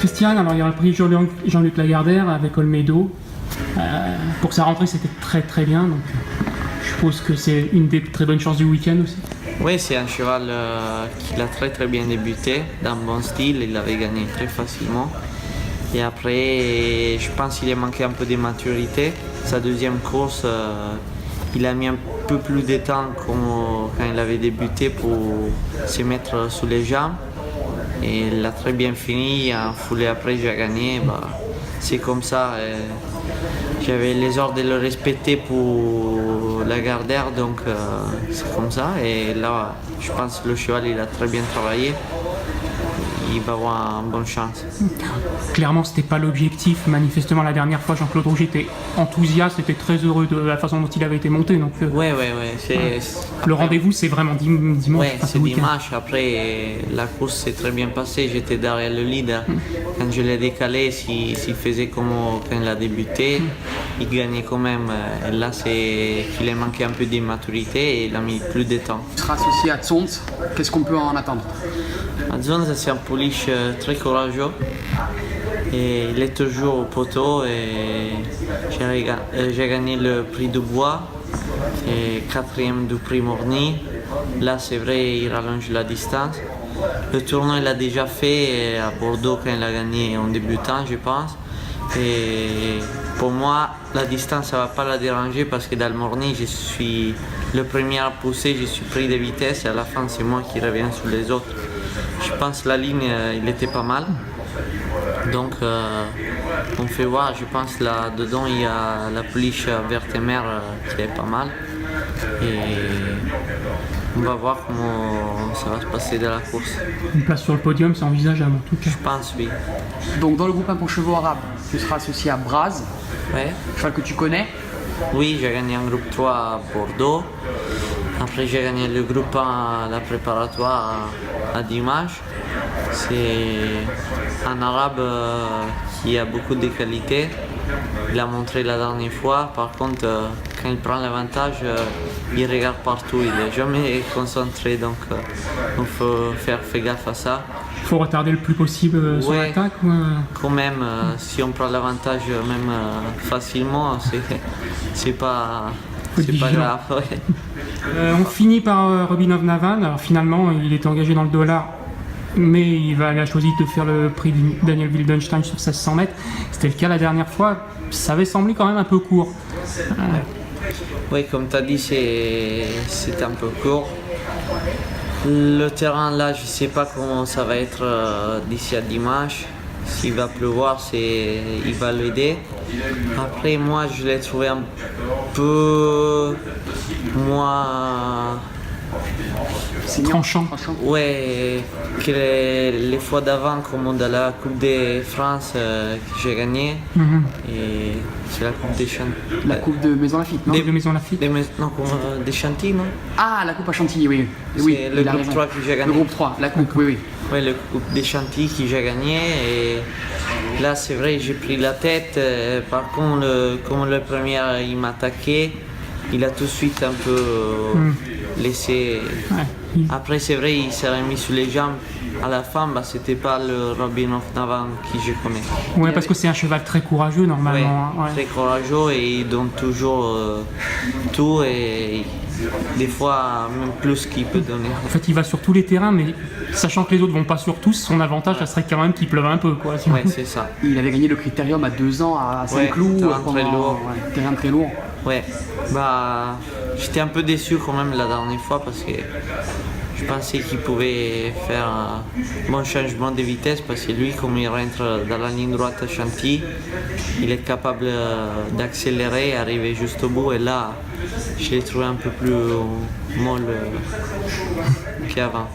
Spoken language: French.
Christian, alors il y a le prix Jean-Luc Lagardère avec Olmedo. Pour sa rentrée, c'était très très bien. Donc, je suppose que c'est une des très bonnes chances du week-end aussi. Oui, c'est un cheval qui a très très bien débuté, dans bon style, il avait gagné très facilement. Et après, je pense qu'il a manqué un peu de maturité. Sa deuxième course, il a mis un peu plus de temps quand il avait débuté pour se mettre sous les jambes. Et il a très bien fini, en foulée après j'ai gagné. C'est comme ça. J'avais les ordres de le respecter pour Lagardère, donc c'est comme ça. Et là, je pense que le cheval il a très bien travaillé. Il va avoir une bonne chance. Clairement, c'était pas l'objectif. Manifestement, la dernière fois, Jean-Claude Rouget était enthousiaste, était très heureux de la façon dont il avait été monté. Donc, ouais. Le rendez-vous, c'est vraiment dimanche. Ouais, c'est dimanche. Après, la course s'est très bien passée. J'étais derrière le leader. Quand je l'ai décalé, s'il faisait comme quand il a débuté, il gagnait quand même. Et là, c'est qu'il a manqué un peu d'immaturité et il a mis plus de temps. Tu seras associé à Tsonts. Qu'est-ce qu'on peut en attendre? Zonza, c'est un pouliche très courageux et il est toujours au poteau et j'ai gagné le prix du bois et 4e du prix Morny. Là c'est vrai il rallonge la distance. Le tournoi il a déjà fait à Bordeaux quand il a gagné en débutant je pense. Et pour moi la distance ça va pas la déranger parce que dans le Morny je suis le premier à pousser, je suis pris de vitesse et à la fin c'est moi qui reviens sur les autres. Je pense que la ligne, il était pas mal. Donc, on fait voir. Je pense là-dedans, il y a la pouliche verte mer qui est pas mal. Et on va voir comment ça va se passer dans la course. Une place sur le podium, c'est envisageable en tout cas. Je pense, oui. Donc, dans le groupe 1 pour chevaux arabes, tu seras associé à Braz, Ouais. cheval que tu connais. Oui, j'ai gagné un groupe 3 à Bordeaux. Après, j'ai gagné le groupe 1 à la préparatoire à dimanche. C'est un arabe qui a beaucoup de qualités. Il a montré la dernière fois. Par contre, quand il prend l'avantage, il regarde partout. Il n'est jamais concentré. Donc, il faut faire gaffe à ça. Il faut retarder le plus possible son Ouais. attaque. Quand même, si on prend l'avantage même facilement, c'est pas grave. Ouais. On finit par Robinov Navan. Alors finalement, il était engagé dans le dollar, mais il a choisi de faire le prix de Daniel Wildenstein sur 1600 mètres. C'était le cas la dernière fois. Ça avait semblé quand même un peu court. Oui, comme tu as dit, c'est un peu court. Le terrain là, je ne sais pas comment ça va être d'ici à dimanche. S'il va pleuvoir, il va l'aider. Après, moi, je l'ai trouvé un peu moins Tranchant. ouais, que les fois d'avant, comme dans la Coupe de France que j'ai gagné. Et c'est la Coupe des Chantilly. La coupe de Maison Lafitte, non? De Maison Lafitte. Des Chantilly, non? Ah, la coupe à Chantilly, oui. Oui, C'est le il a groupe raison. 3 que j'ai gagné. Le groupe 3, la coupe, oui. Oui, le Coupe des Chantilly que j'ai gagné. Et là, c'est vrai, j'ai pris la tête. Par contre, comme le premier, il m'a attaqué, il a tout de suite un peu laissé. Ouais. Après, c'est vrai, il s'est remis sur les jambes. À la fin, c'était pas le Robinov Navan qui je connais. Ouais, parce que c'est un cheval très courageux normalement. Ouais, Ouais. très courageux et il donne toujours tout et des fois même plus qu'il peut donner. En fait, il va sur tous les terrains, mais sachant que les autres vont pas sur tous, son avantage, ça serait quand même qu'il pleuve un peu, quoi. Ouais, c'est ça. Il avait gagné le Critérium à 2 ans à Saint-Cloud. terrain très lourd. Ouais, terrain très lourd. Ouais, j'étais un peu déçu quand même la dernière fois parce que je pensais qu'il pouvait faire un bon changement de vitesse parce que lui, comme il rentre dans la ligne droite à Chantilly, il est capable d'accélérer et arriver juste au bout. Et là, je l'ai trouvé un peu plus molle qu'avant.